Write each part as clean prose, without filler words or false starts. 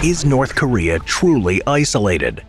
Is North Korea truly isolated?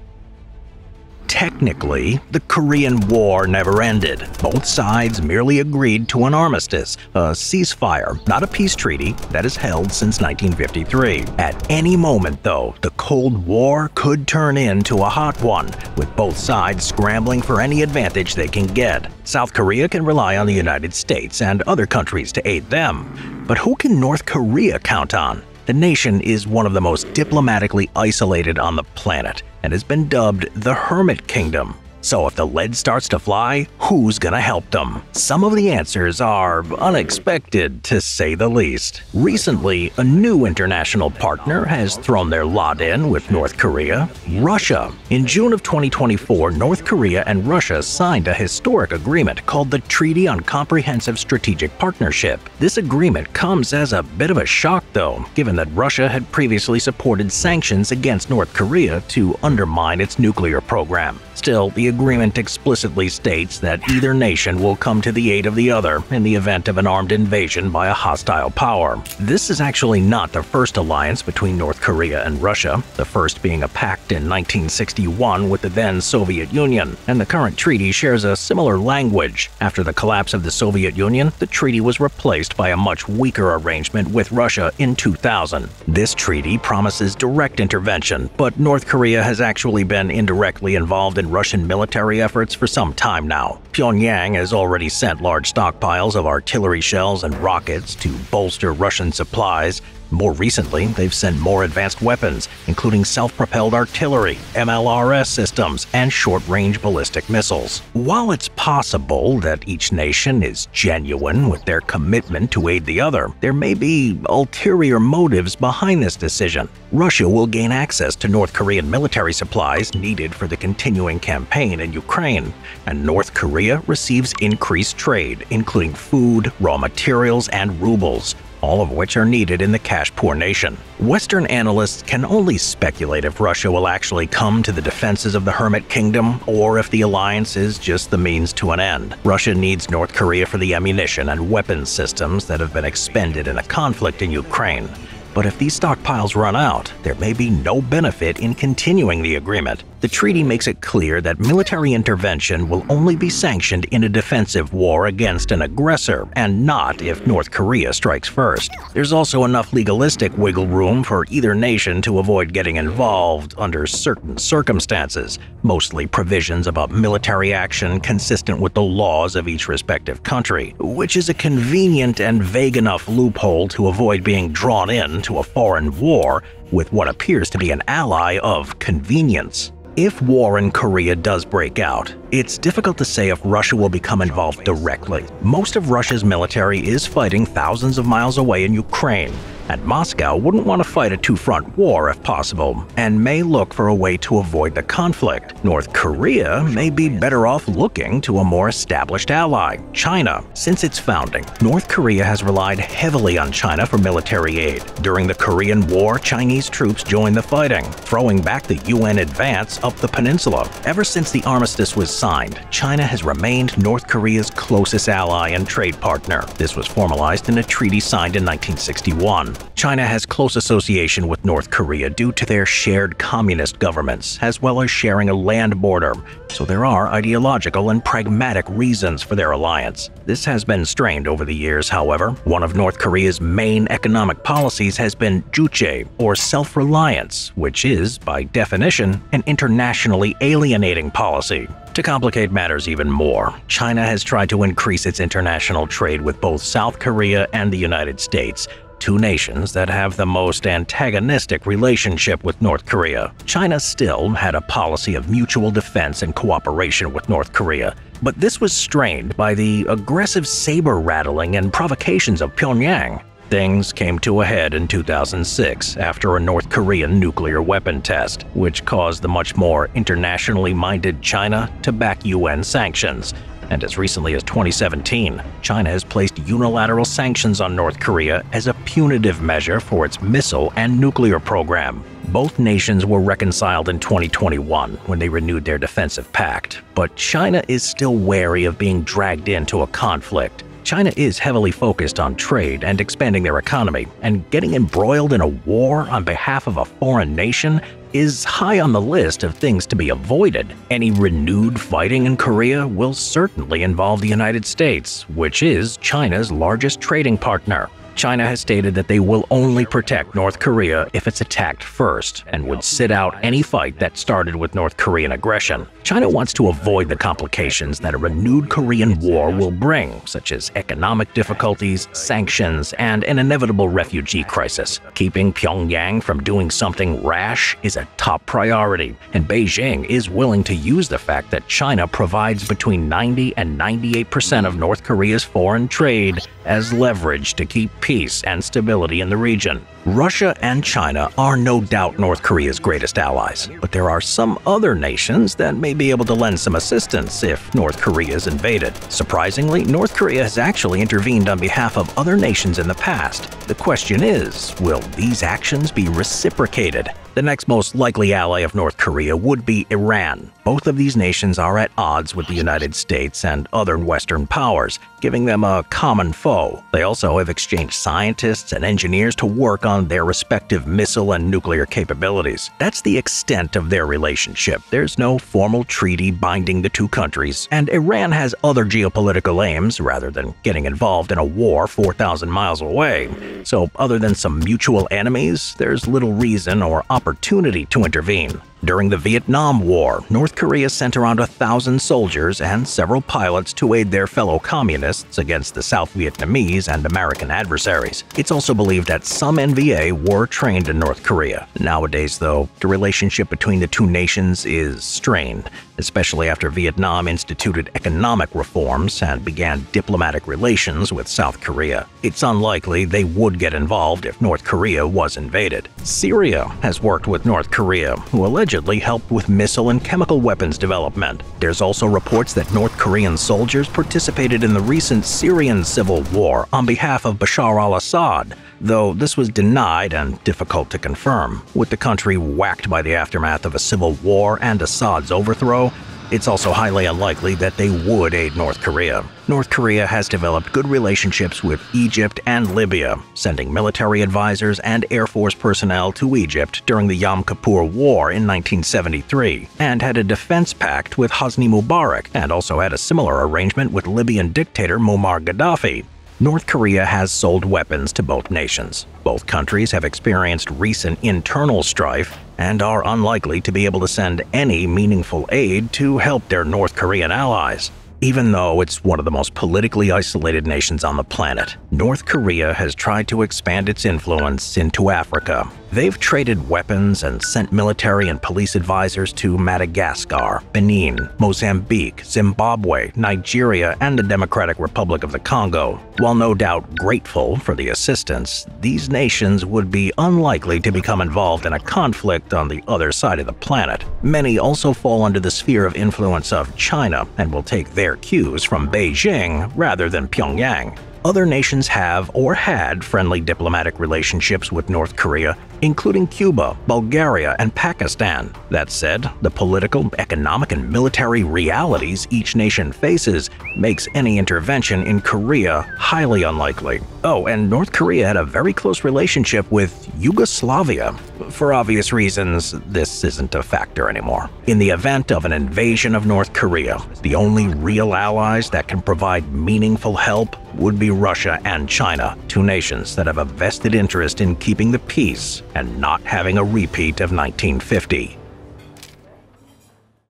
Technically, the Korean War never ended. Both sides merely agreed to an armistice, a ceasefire, not a peace treaty, that is held since 1953. At any moment, though, the Cold War could turn into a hot one, with both sides scrambling for any advantage they can get. South Korea can rely on the United States and other countries to aid them. But who can North Korea count on? The nation is one of the most diplomatically isolated on the planet and has been dubbed the Hermit Kingdom. So if the lead starts to fly, who's gonna help them? Some of the answers are unexpected, to say the least. Recently, a new international partner has thrown their lot in with North Korea: Russia. In June of 2024, North Korea and Russia signed a historic agreement called the Treaty on Comprehensive Strategic Partnership. This agreement comes as a bit of a shock, though, given that Russia had previously supported sanctions against North Korea to undermine its nuclear program. Still, the agreement explicitly states that either nation will come to the aid of the other in the event of an armed invasion by a hostile power. This is actually not the first alliance between North Korea and Russia, the first being a pact in 1961 with the then Soviet Union, and the current treaty shares a similar language. After the collapse of the Soviet Union, the treaty was replaced by a much weaker arrangement with Russia in 2000. This treaty promises direct intervention, but North Korea has actually been indirectly involved in Russian military efforts for some time now. Pyongyang has already sent large stockpiles of artillery shells and rockets to bolster Russian supplies. More recently, they've sent more advanced weapons, including self-propelled artillery, MLRS systems, and short-range ballistic missiles. While it's possible that each nation is genuine with their commitment to aid the other, there may be ulterior motives behind this decision. Russia will gain access to North Korean military supplies needed for the continuing campaign in Ukraine, and North Korea receives increased trade, including food, raw materials, and rubles, all of which are needed in the cash-poor nation. Western analysts can only speculate if Russia will actually come to the defenses of the Hermit Kingdom, or if the alliance is just the means to an end. Russia needs North Korea for the ammunition and weapons systems that have been expended in the conflict in Ukraine. But if these stockpiles run out, there may be no benefit in continuing the agreement. The treaty makes it clear that military intervention will only be sanctioned in a defensive war against an aggressor, and not if North Korea strikes first. There's also enough legalistic wiggle room for either nation to avoid getting involved under certain circumstances, mostly provisions about military action consistent with the laws of each respective country, which is a convenient and vague enough loophole to avoid being drawn into a foreign war with what appears to be an ally of convenience. If war in Korea does break out, it's difficult to say if Russia will become involved directly. Most of Russia's military is fighting thousands of miles away in Ukraine, and Moscow wouldn't want to fight a two-front war if possible, and may look for a way to avoid the conflict. North Korea may be better off looking to a more established ally, China. Since its founding, North Korea has relied heavily on China for military aid. During the Korean War, Chinese troops joined the fighting, throwing back the UN advance up the peninsula. Ever since the armistice was signed, China has remained North Korea's closest ally and trade partner. This was formalized in a treaty signed in 1961. China has close association with North Korea due to their shared communist governments, as well as sharing a land border, so there are ideological and pragmatic reasons for their alliance. This has been strained over the years, however. One of North Korea's main economic policies has been juche, or self-reliance, which is, by definition, an internationally alienating policy. To complicate matters even more, China has tried to increase its international trade with both South Korea and the United States, two nations that have the most antagonistic relationship with North Korea. China still had a policy of mutual defense and cooperation with North Korea, but this was strained by the aggressive saber-rattling and provocations of Pyongyang. Things came to a head in 2006 after a North Korean nuclear weapon test, which caused the much more internationally minded China to back UN sanctions. And as recently as 2017, China has placed unilateral sanctions on North Korea as a punitive measure for its missile and nuclear program. Both nations were reconciled in 2021 when they renewed their defensive pact, but China is still wary of being dragged into a conflict. China is heavily focused on trade and expanding their economy, and getting embroiled in a war on behalf of a foreign nation is high on the list of things to be avoided. Any renewed fighting in Korea will certainly involve the United States, which is China's largest trading partner. China has stated that they will only protect North Korea if it's attacked first, and would sit out any fight that started with North Korean aggression. China wants to avoid the complications that a renewed Korean war will bring, such as economic difficulties, sanctions, and an inevitable refugee crisis. Keeping Pyongyang from doing something rash is a top priority, and Beijing is willing to use the fact that China provides between 90 and 98% of North Korea's foreign trade as leverage to keep peace and stability in the region. Russia and China are no doubt North Korea's greatest allies, but there are some other nations that may be able to lend some assistance if North Korea is invaded. Surprisingly, North Korea has actually intervened on behalf of other nations in the past. The question is, will these actions be reciprocated? The next most likely ally of North Korea would be Iran. Both of these nations are at odds with the United States and other Western powers, giving them a common foe. They also have exchanged scientists and engineers to work on their respective missile and nuclear capabilities. That's the extent of their relationship. There's no formal treaty binding the two countries, and Iran has other geopolitical aims rather than getting involved in a war 4,000 miles away. So other than some mutual enemies, there's little reason or opportunity to intervene. During the Vietnam War, North Korea sent around 1,000 soldiers and several pilots to aid their fellow communists against the South Vietnamese and American adversaries. It's also believed that some NVA were trained in North Korea. Nowadays, though, the relationship between the two nations is strained, especially after Vietnam instituted economic reforms and began diplomatic relations with South Korea. It's unlikely they would get involved if North Korea was invaded. Syria has worked with North Korea, who allegedly helped with missile and chemical weapons development. There's also reports that North Korean soldiers participated in the recent Syrian civil war on behalf of Bashar al-Assad, though this was denied and difficult to confirm. With the country whacked by the aftermath of a civil war and Assad's overthrow, it's also highly unlikely that they would aid North Korea. North Korea has developed good relationships with Egypt and Libya, sending military advisors and Air Force personnel to Egypt during the Yom Kippur War in 1973, and had a defense pact with Hosni Mubarak, and also had a similar arrangement with Libyan dictator Muammar Gaddafi. North Korea has sold weapons to both nations. Both countries have experienced recent internal strife and are unlikely to be able to send any meaningful aid to help their North Korean allies. Even though it's one of the most politically isolated nations on the planet, North Korea has tried to expand its influence into Africa. They've traded weapons and sent military and police advisors to Madagascar, Benin, Mozambique, Zimbabwe, Nigeria, and the Democratic Republic of the Congo. While no doubt grateful for the assistance, these nations would be unlikely to become involved in a conflict on the other side of the planet. Many also fall under the sphere of influence of China and will take their cues from Beijing rather than Pyongyang. Other nations have or had friendly diplomatic relationships with North Korea, including Cuba, Bulgaria, and Pakistan. That said, the political, economic, and military realities each nation faces makes any intervention in Korea highly unlikely. Oh, and North Korea had a very close relationship with Yugoslavia. For obvious reasons, this isn't a factor anymore. In the event of an invasion of North Korea, the only real allies that can provide meaningful help would be Russia and China, two nations that have a vested interest in keeping the peace and not having a repeat of 1950.